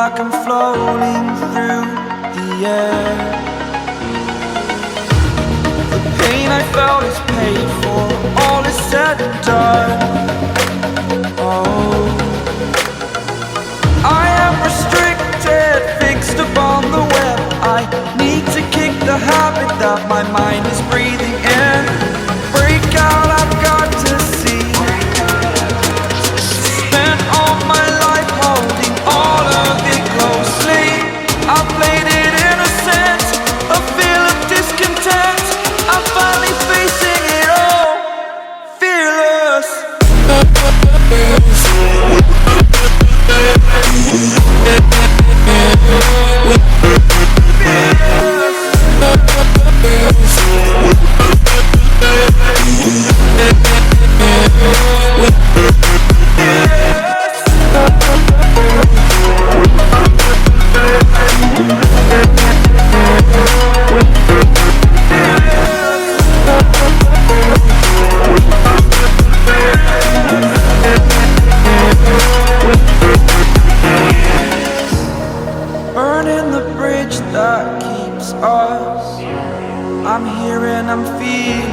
like I'm floating through the air. The pain I felt is paid for, all is said and done. Oh, I am restricted, fixed upon the web. I need to kick the habit that my mind is breathing in. Break out, I've got to see. Spent all my life holding all of it closely. I played it innocent, a feel of discontent. I'm finally facing it all, fearless. Burning the bridge that keeps us. I'm here and I'm feeling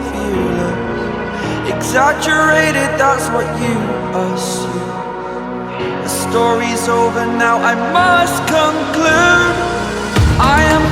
fearless. Exaggerated, that's what you assume. The story's over now, I must conclude. I am